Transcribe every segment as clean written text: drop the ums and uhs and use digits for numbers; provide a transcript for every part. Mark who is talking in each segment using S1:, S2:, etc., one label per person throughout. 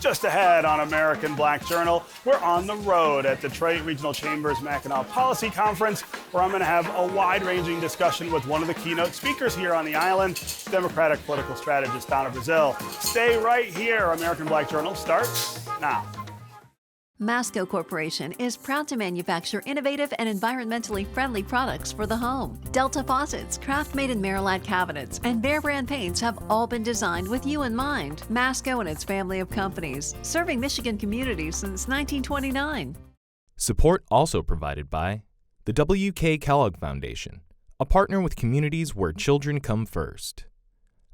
S1: Just ahead on American Black Journal, we're on the road at Detroit Regional Chamber's Mackinac Policy Conference, where I'm going to have a wide-ranging discussion with one of the keynote speakers here on the island, Democratic political strategist Donna Brazile. Stay right here. American Black Journal starts now.
S2: Masco Corporation is proud to manufacture innovative and environmentally friendly products for the home. Delta faucets, Craft-made in Merillat cabinets, and Behr brand paints have all been designed with you in mind. Masco and its family of companies, serving Michigan communities since 1929.
S3: Support also provided by the W.K. Kellogg Foundation, a partner with communities where children come first.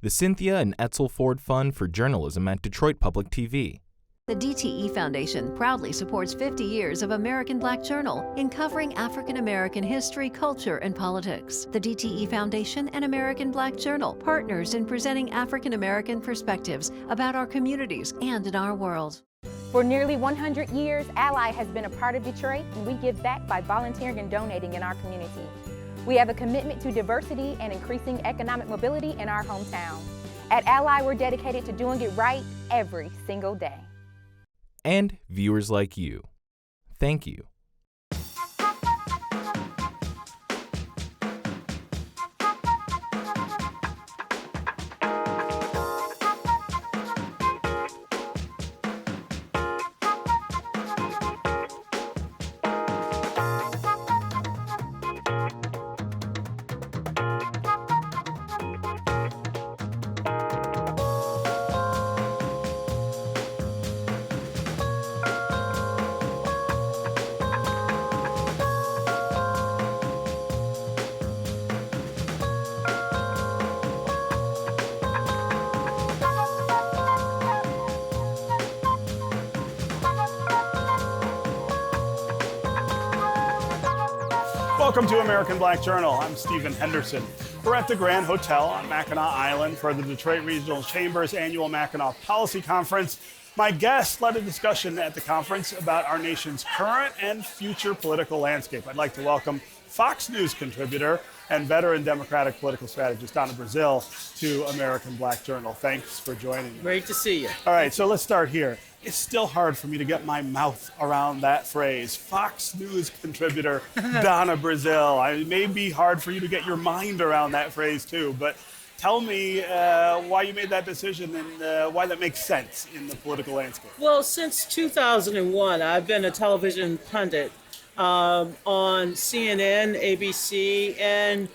S3: The Cynthia and Etzel Ford Fund for Journalism at Detroit Public TV.
S2: The DTE Foundation proudly supports 50 years of American Black Journal in covering African American history, culture, and politics. The DTE Foundation and American Black Journal, partners in presenting African American perspectives about our communities and in our world.
S4: For nearly 100 years, Ally has been a part of Detroit, and we give back by volunteering and donating in our community. We have a commitment to diversity and increasing economic mobility in our hometown. At Ally, we're dedicated to doing it right every single day.
S3: And viewers like you. Thank you.
S1: Welcome to American Black Journal. I'm Stephen Henderson. We're at the Grand Hotel on Mackinac Island for the Detroit Regional Chamber's annual Mackinac Policy Conference. My guests led a discussion at the conference about our nation's current and future political landscape. I'd like to welcome Fox News contributor and veteran Democratic political strategist Donna Brazile to American Black Journal. Thanks for joining me.
S5: Great to see you.
S1: All right, so let's start here. It's still hard for me to get my mouth around that phrase, Fox News contributor Donna Brazile. It may be hard for you to get your mind around that phrase too, but tell me why you made that decision and why that makes sense in the political landscape.
S5: Well, since 2001, I've been a television pundit on CNN, ABC, and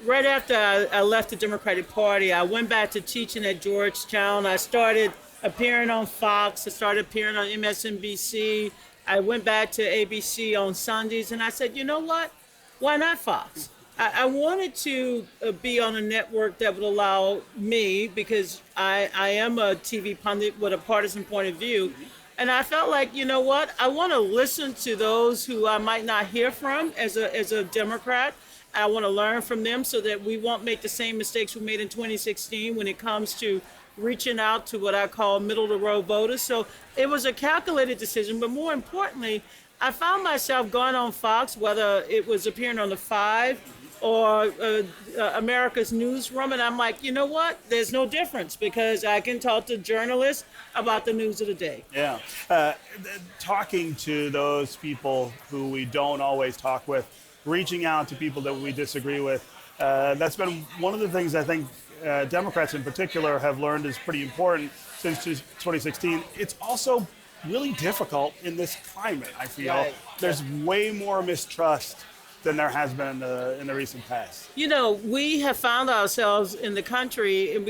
S5: right after I left the Democratic Party, I went back to teaching at Georgetown. I started appearing on Fox. I started appearing on MSNBC. I went back to ABC on Sundays, and I said, you know what? Why not Fox? I wanted to be on a network that would allow me, because I am a TV pundit with a partisan point of view, and I felt like, you know what? I want to listen to those who I might not hear from as a Democrat. I want to learn from them so that we won't make the same mistakes we made in 2016 when it comes to reaching out to what I call middle-of-the-road voters. So it was a calculated decision, but more importantly, I found myself going on Fox, whether it was appearing on The Five or America's Newsroom, and I'm like, you know what? There's no difference, because I can talk to journalists about the news of the day.
S1: Yeah. Talking to those people who we don't always talk with, reaching out to people that we disagree with, that's been one of the things I think Democrats in particular have learned is pretty important since 2016. It's also really difficult in this climate, I feel.
S5: Right.
S1: There's way more mistrust than there has been in the recent past.
S5: You know, we have found ourselves in the country, and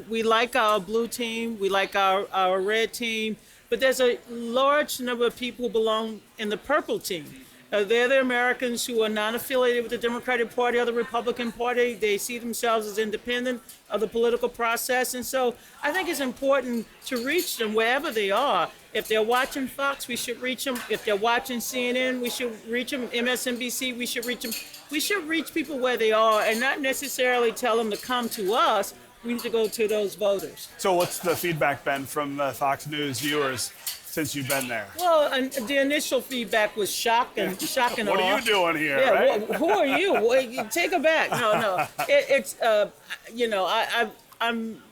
S5: we like our blue team, we like our red team, but there's a large number of people who belong in the purple team. They're the Americans who are non-affiliated with the Democratic Party or the Republican Party. They see themselves as independent of the political process. And so I think it's important to reach them wherever they are. If they're watching Fox, we should reach them. If they're watching CNN, we should reach them. MSNBC, we should reach them. We should reach people where they are and not necessarily tell them to come to us. We need to go to those voters.
S1: So what's the feedback been from Fox News viewers since you've been there?
S5: Well, and the initial feedback was shock and
S1: What are you doing here?
S5: Yeah,
S1: right?
S5: who are you? Take it back. No. It's you know, I'm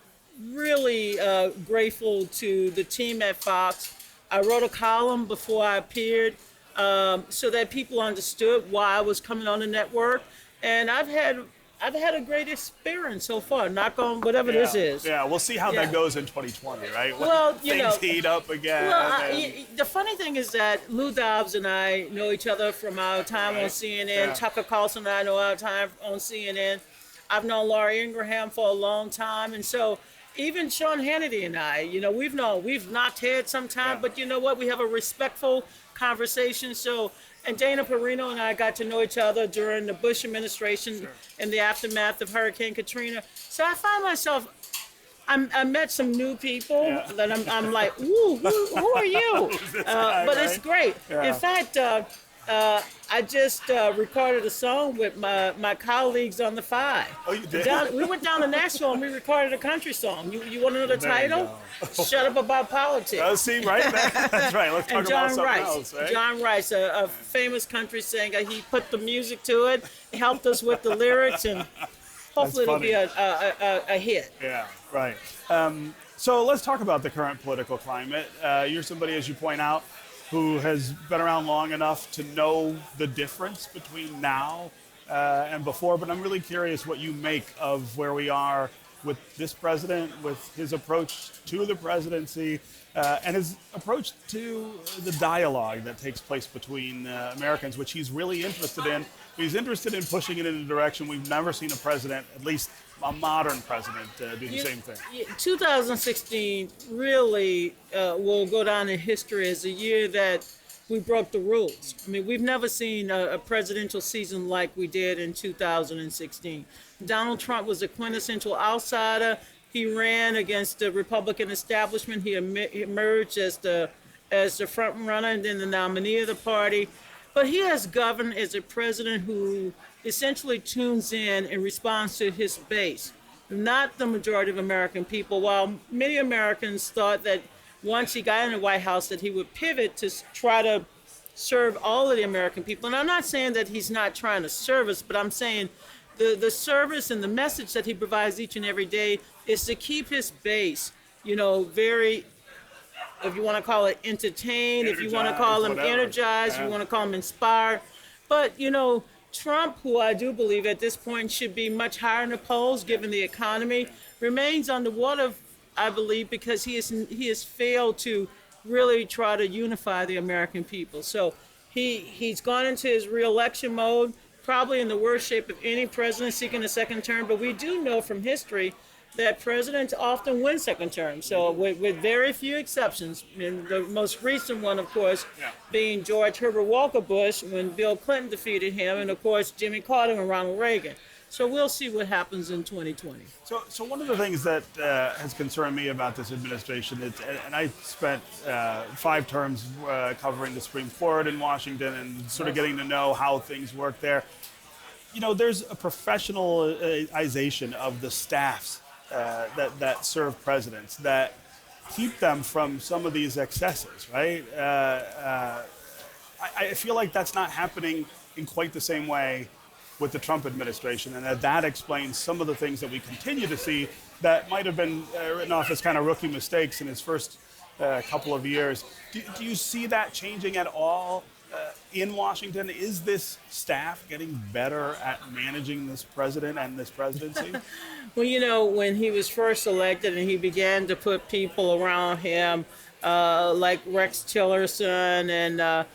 S5: really grateful to the team at Fox. I wrote a column before I appeared so that people understood why I was coming on the network. And I've had a great experience so far. Knock on whatever this is.
S1: Yeah, we'll see how that goes in 2020, right?
S5: Well,
S1: things heat up again.
S5: Well, the funny thing is that Lou Dobbs and I know each other from our time on CNN.
S1: Yeah.
S5: Tucker Carlson and I know our time on CNN. I've known Laurie Ingraham for a long time, and so even Sean Hannity and I, we've knocked heads sometime, but you know what? We have a respectful conversation. So, and Dana Perino and I got to know each other during the Bush administration in the aftermath of Hurricane Katrina. So I find myself, I met some new people that I'm like, ooh, who are you? But it's great.
S1: Yeah.
S5: In fact, I just recorded a song with my colleagues on the Five.
S1: Oh, you did?
S5: We went down to Nashville and we recorded a country song. You want to know the title? Shut Up About Politics.
S1: Oh, see, right? That's right. Let's talk about something else, right?
S5: John Rice, a famous country singer, he put the music to it, helped us with the lyrics, and hopefully it'll be a hit.
S1: Yeah, right. So let's talk about the current political climate. You're somebody, as you point out, who has been around long enough to know the difference between now and before, but I'm really curious what you make of where we are with this president, with his approach to the presidency, and his approach to the dialogue that takes place between Americans, which he's really interested in. He's interested in pushing it in a direction we've never seen a president, at least a modern president, do the same thing.
S5: 2016 really will go down in history as a year that we broke the rules. I mean, we've never seen a presidential season like we did in 2016. Donald Trump was a quintessential outsider. He ran against the Republican establishment. He emerged as the front runner and then the nominee of the party. But he has governed as a president who essentially tunes in response to his base, not the majority of American people. While many Americans thought that once he got in the White House that he would pivot to try to serve all of the American people. And I'm not saying that he's not trying to serve us, but I'm saying the service and the message that he provides each and every day is to keep his base, very, if you want to call it entertained, if you want to call him energized, if you want to call him inspired. But, Trump, who I do believe at this point should be much higher in the polls given the economy, remains underwater, I believe, because he has failed to really try to unify the American people. So he's gone into his re-election mode, probably in the worst shape of any president seeking a second term. But we do know from history that presidents often win second term. So with very few exceptions, and the most recent one, of course, being George Herbert Walker Bush when Bill Clinton defeated him, and of course Jimmy Carter and Ronald Reagan. So we'll see what happens in 2020.
S1: So one of the things that has concerned me about this administration, and I spent 5 terms covering the Supreme Court in Washington and sort of getting to know how things work there. There's a professionalization of the staffs that serve presidents that keep them from some of these excesses, right? I feel like that's not happening in quite the same way with the Trump administration, and that explains some of the things that we continue to see that might have been written off as kind of rookie mistakes in his first couple of years. Do you see that changing at all in Washington? Is this staff getting better at managing this president and this presidency?
S5: Well, when he was first elected and he began to put people around him like Rex Tillerson and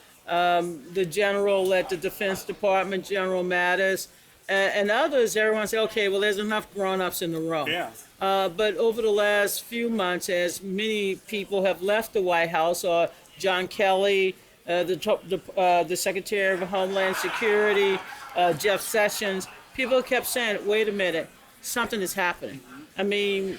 S5: the general at the Defense Department, General Mattis, and others, everyone said, okay, well, there's enough grown-ups in the room.
S1: Yeah.
S5: But over the last few months, as many people have left the White House, or John Kelly, the Secretary of Homeland Security, Jeff Sessions, people kept saying, wait a minute, something is happening. I mean,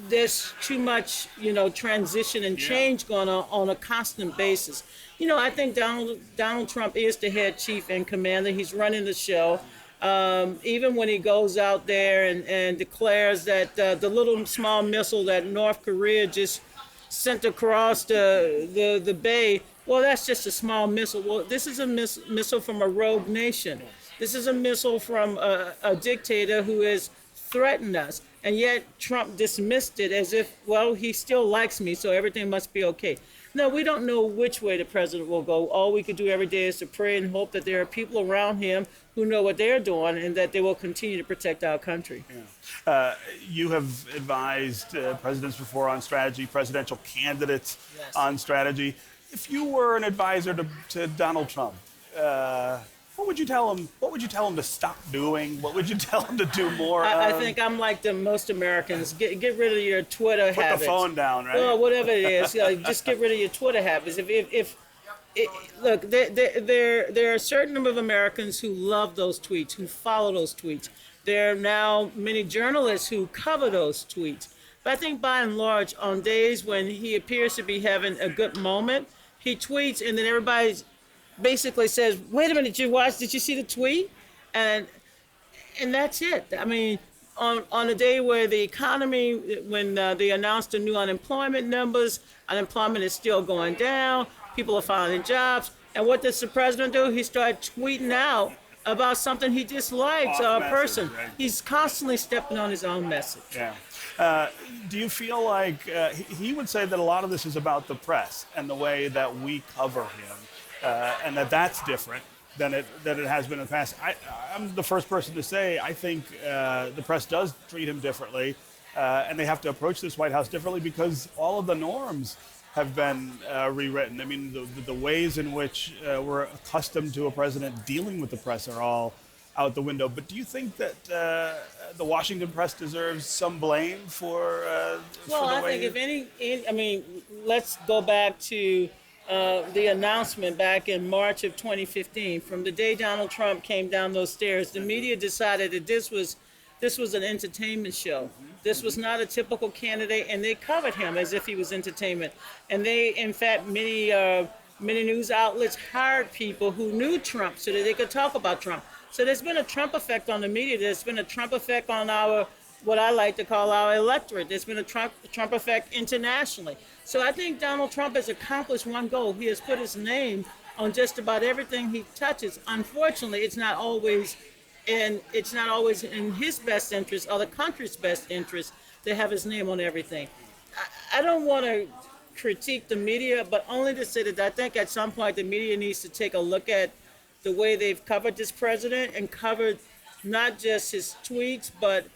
S5: there's too much, transition and change going on a constant basis. I think Donald Trump is the head chief and commander. He's running the show. Even when he goes out there and declares that the little small missile that North Korea just sent across the bay, well, that's just a small missile. Well, this is a missile from a rogue nation. This is a missile from a dictator who has threatened us. And yet Trump dismissed it as if, well, he still likes me, so everything must be okay. No, we don't know which way the president will go. All we could do every day is to pray and hope that there are people around him who know what they're doing and that they will continue to protect our country.
S1: Yeah. You have advised presidents before on strategy, presidential candidates on strategy. If you were an advisor to Donald Trump, what would you tell him? What would you tell him to stop doing? What would you tell him to do more
S5: I
S1: of?
S5: think I'm like most Americans. Get rid of your Twitter habits.
S1: Put the phone down, right?
S5: Well, whatever it is, just get rid of your Twitter habits. Look, there are a certain number of Americans who love those tweets, who follow those tweets. There are now many journalists who cover those tweets. But I think by and large, on days when he appears to be having a good moment, he tweets and then everybody basically says, wait a minute, did you see the tweet? And that's it. I mean, on a day where the economy, when they announced the new unemployment numbers, unemployment is still going down, people are finding jobs. And what does the president do? He started tweeting out about something he dislikes a person.
S1: Right?
S5: He's constantly stepping on his own message.
S1: Yeah. Do you feel like he would say that a lot of this is about the press and the way that we cover him, and that's different than it has been in the past? I'm the first person to say I think the press does treat him differently, and they have to approach this White House differently because all of the norms have been rewritten. I mean, the ways in which we're accustomed to a president dealing with the press are all out the window. But do you think that the Washington press deserves some blame for the
S5: I
S1: way?
S5: think I mean, let's go back to the announcement back in March of 2015. From the day Donald Trump came down those stairs, the media decided that this was an entertainment show. This was not a typical candidate, and they covered him as if he was entertainment. And they, in fact, many news outlets hired people who knew Trump so that they could talk about Trump. So there's been a Trump effect on the media. There's been a Trump effect on what I like to call our electorate. There's been a Trump effect internationally. So I think Donald Trump has accomplished one goal. He has put his name on just about everything he touches. Unfortunately, it's not always in his best interest or the country's best interest to have his name on everything. I don't want to critique the media, but only to say that I think at some point the media needs to take a look at the way they've covered this president and covered not just his tweets, but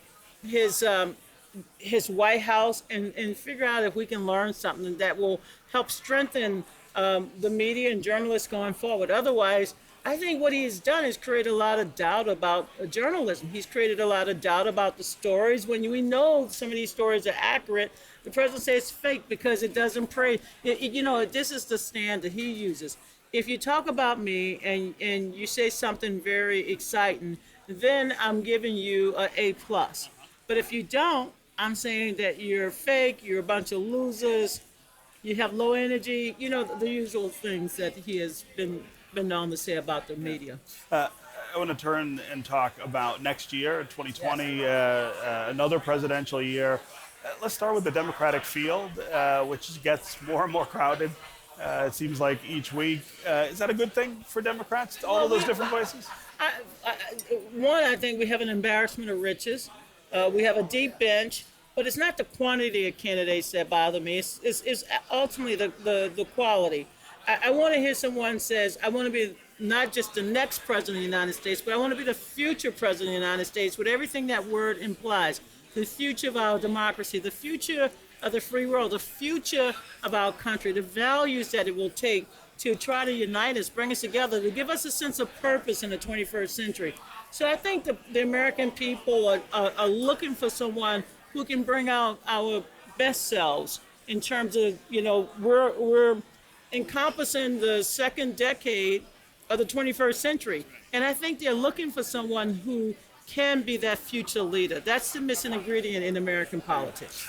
S5: his White House and figure out if we can learn something that will help strengthen the media and journalists going forward. Otherwise, I think what he's done is create a lot of doubt about journalism. He's created a lot of doubt about the stories. When we know some of these stories are accurate, the president says it's fake because it doesn't pray. This is the stand that he uses. If you talk about me and you say something very exciting, then I'm giving you an A+. But if you don't, I'm saying that you're fake, you're a bunch of losers, you have low energy, the usual things that he has been known to say about the media.
S1: I want to turn and talk about next year, 2020, another presidential year. Let's start with the Democratic field, which gets more and more crowded. It seems like each week. Is that a good thing for Democrats, all of those different voices?
S5: I think we have an embarrassment of riches. We have a deep bench, but it's not the quantity of candidates that bother me. It's ultimately the quality. I want to hear someone says, I want to be not just the next president of the United States, but I want to be the future president of the United States with everything that word implies. The future of our democracy, the future of the free world, the future of our country, the values that it will take to try to unite us, bring us together, to give us a sense of purpose in the 21st century. So I think the American people are looking for someone who can bring out our best selves in terms of, we're encompassing the second decade of the 21st century. And I think they're looking for someone who can be that future leader. That's the missing ingredient in American politics.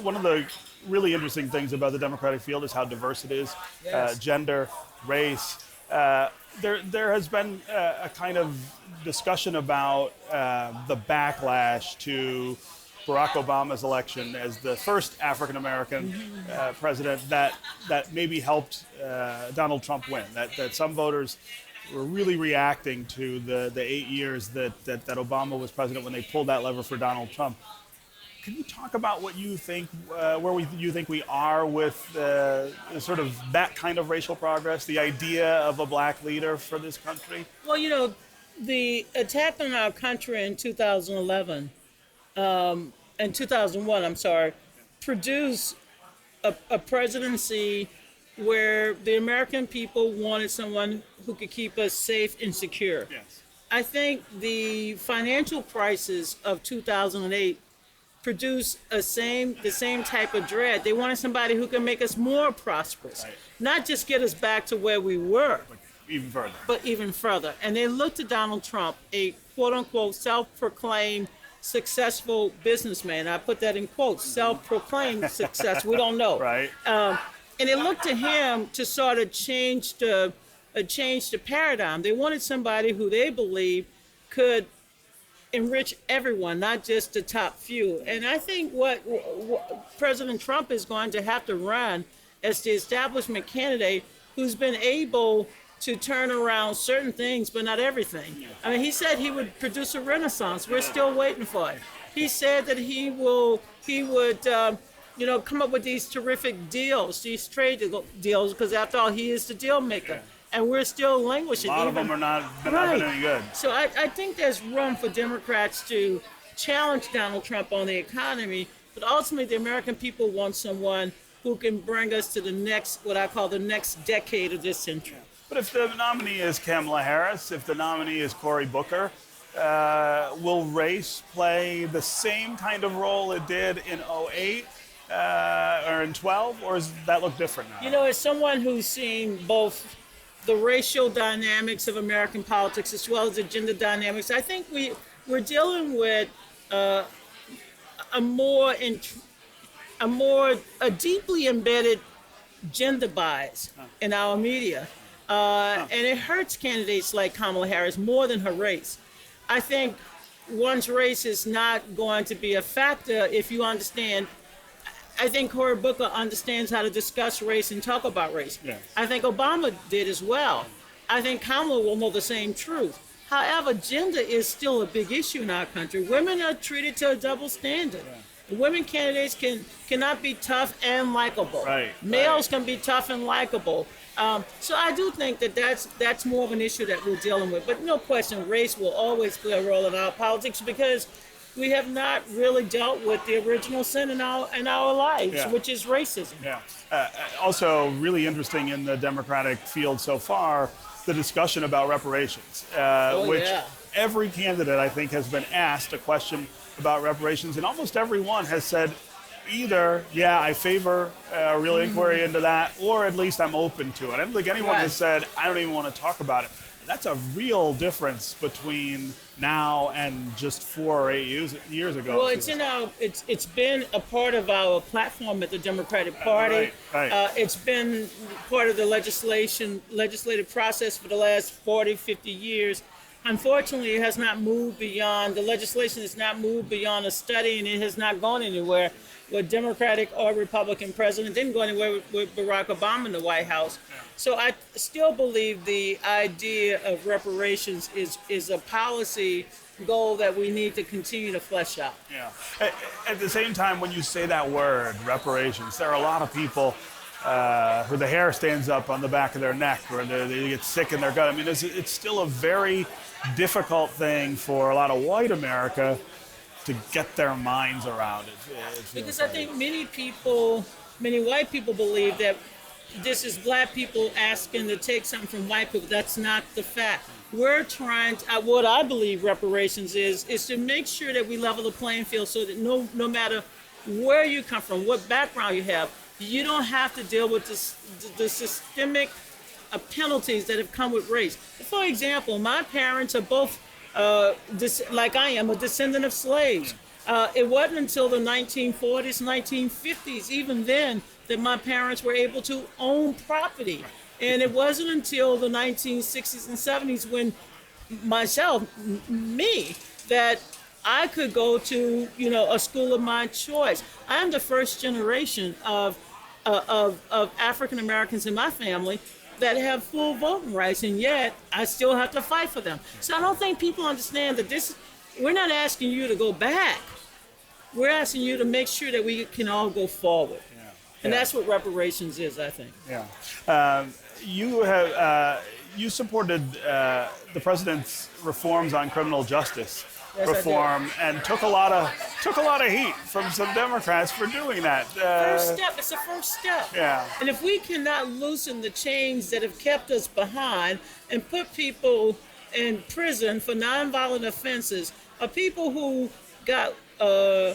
S1: One of the really interesting things about the Democratic field is how diverse it is.
S5: Yes.
S1: Gender, race. There has been a kind of discussion about the backlash to Barack Obama's election as the first African-American president that maybe helped Donald Trump win. That some voters were really reacting to the 8 years that Obama was president when they pulled that lever for Donald Trump. Can you talk about what you think, you think we are with sort of that kind of racial progress, the idea of a black leader for this country?
S5: Well, the attack on our country in 2011, in 2001, I'm sorry, produced a presidency where the American people wanted someone who could keep us safe and secure.
S1: Yes.
S5: I think the financial crisis of 2008 produced the same type of dread. They wanted somebody who could make us more prosperous,
S1: Right.
S5: not just get us back to where we were,
S1: Even further.
S5: but even further. And they looked to Donald Trump, a quote-unquote self-proclaimed successful businessman. I put that in quotes, self-proclaimed success. We don't know.
S1: Right.
S5: And they looked to him to sort of change the paradigm. They wanted somebody who they believed could enrich everyone, not just the top few. And I think what President Trump is going to have to run as the establishment candidate who's been able to turn around certain things, but not everything. I mean, he said he would produce a renaissance. We're still waiting for it. He said that he would come up with these terrific deals, these trade deals, because after all, he is the deal maker. And we're still languishing.
S1: A lot of them are not been any good.
S5: So I think there's room for Democrats to challenge Donald Trump on the economy, but ultimately the American people want someone who can bring us to the next, what I call the next decade of this century.
S1: But if the nominee is Kamala Harris, if the nominee is Cory Booker, will race play the same kind of role it did in 2008 or in 12, or does that look different now?
S5: As someone who's seen both the racial dynamics of American politics as well as the gender dynamics, I think we're dealing with a deeply embedded gender bias in our media. And it hurts candidates like Kamala Harris more than her race. I think one's race is not going to be a factor if you understand. I think Cory Booker understands how to discuss race and talk about race.
S1: Yes.
S5: I think Obama did as well. I think Kamala will know the same truth. However, gender is still a big issue in our country. Women are treated to a double standard. Yeah. Women candidates cannot be tough and likable.
S1: Right.
S5: Males can be tough and likable. So I do think that's more of an issue that we're dealing with. But no question, race will always play a role in our politics because we have not really dealt with the original sin in our lives, which is racism.
S1: Yeah. Also, really interesting in the Democratic field so far, the discussion about reparations, which every candidate, I think, has been asked a question about reparations, and almost everyone has said either, I favor a real inquiry into that, or at least I'm open to it. I don't think anyone has said, I don't even want to talk about it. That's a real difference between now and just 4 or 8 years ago.
S5: Well, it's been a part of our platform at the Democratic Party.
S1: Right.
S5: It's been part of the legislative process for the last 40, 50 years. Unfortunately, it has not moved beyond, the legislation has not moved beyond a study, and it has not gone anywhere with Democratic or Republican president. Didn't go anywhere with Barack Obama in the White House. So I still believe the idea of reparations is a policy goal that we need to continue to flesh out.
S1: Yeah. At the same time, when you say that word, reparations, there are a lot of people who the hair stands up on the back of their neck, or they get sick in their gut. I mean, it's still a very difficult thing for a lot of white America to get their minds around it.
S5: Because I think many white people believe that this is black people asking to take something from white people. That's not the fact. We're trying to, what I believe reparations is to make sure that we level the playing field so that no matter where you come from, what background you have, you don't have to deal with the systemic penalties that have come with race. For example, my parents are both, like I am, a descendant of slaves. It wasn't until the 1940s, 1950s, even then, that my parents were able to own property. And it wasn't until the 1960s and 70s when me, that I could go to, a school of my choice. I am the first generation of African Americans in my family that have full voting rights, and yet I still have to fight for them. So I don't think people understand that we're not asking you to go back. we're asking you to make sure that we can all go forward. And
S1: Yeah.
S5: that's what reparations is, I think.
S1: Yeah. You supported the president's reforms on criminal justice
S5: Yes, I did.
S1: reform and took a lot of heat from some Democrats for doing that.
S5: First step, it's the first step.
S1: Yeah.
S5: And if we cannot loosen the chains that have kept us behind and put people in prison for nonviolent offenses, or people who got a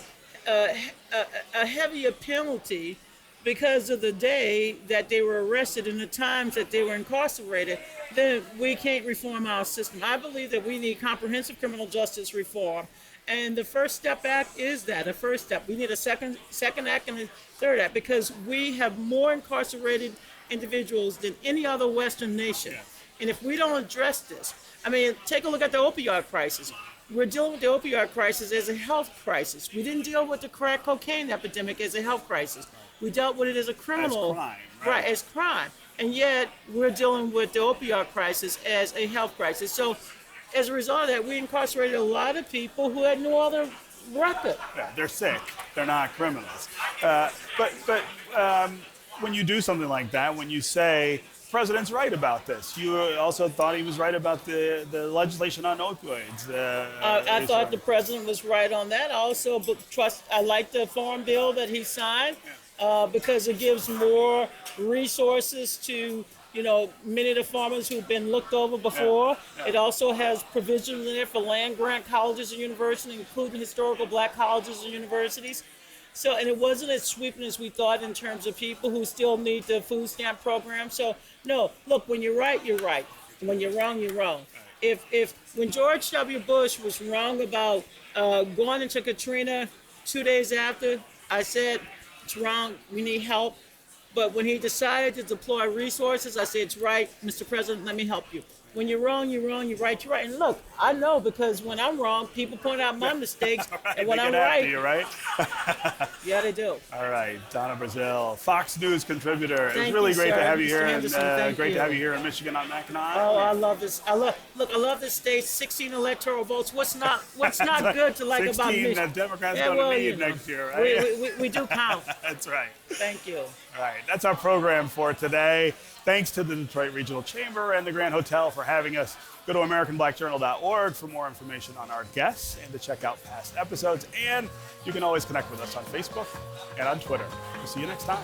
S5: heavier penalty because of the day that they were arrested and the times that they were incarcerated, then we can't reform our system. I believe that we need comprehensive criminal justice reform. And the First Step Act is that, a first step. We need a second act and a third act, because we have more incarcerated individuals than any other Western nation. And if we don't address this, I mean, take a look at the opioid crisis. We're dealing with the opioid crisis as a health crisis. We didn't deal with the crack cocaine epidemic as a health crisis. We dealt with it as a criminal,
S1: As crime, right?
S5: Right, as crime. And yet we're dealing with the opioid crisis as a health crisis. So as a result of that, we incarcerated a lot of people who had no other record.
S1: Yeah, they're sick. They're not criminals. But when you do something like that, when you say the president's right about this, you also thought he was right about the legislation on opioids.
S5: I thought the president was right on that. I like the farm bill that he signed because it gives more resources to many of the farmers who've been looked over before.
S1: Yeah.
S5: It also has provisions in it for land grant colleges and universities, including historical black colleges and universities. So, and it wasn't as sweeping as we thought in terms of people who still need the food stamp program. So, no, look, when you're right, you're right. When you're wrong, you're wrong. When George W. Bush was wrong about going into Katrina 2 days after, I said, it's wrong, we need help. But when he decided to deploy resources, I said, it's right, Mr. President, let me help you. When you're wrong, you're wrong, you're right, you're right. And look, I know, because when I'm wrong, people point out my mistakes,
S1: Right,
S5: and when
S1: they
S5: I'm
S1: get after
S5: right,
S1: you, right?
S5: yeah, they do.
S1: All right, Donna Brazile, Fox News contributor. It's
S5: Thank
S1: really
S5: you,
S1: great
S5: sir.
S1: to have you
S5: Mr.
S1: here,
S5: Henderson,
S1: and
S5: thank
S1: great
S5: you.
S1: to have you here in Michigan on Mackinac
S5: Oh, I
S1: Island.
S5: love this. I love this state. 16 electoral votes. What's not good to like about
S1: 16
S5: Michigan?
S1: that Democrats
S5: Yeah,
S1: going to
S5: well,
S1: need
S5: you know,
S1: next year, right?
S5: We do count.
S1: That's right.
S5: Thank you.
S1: All right, that's our program for today. Thanks to the Detroit Regional Chamber and the Grand Hotel for having us. Go to AmericanBlackJournal.org for more information on our guests and to check out past episodes. And you can always connect with us on Facebook and on Twitter. We'll see you next time.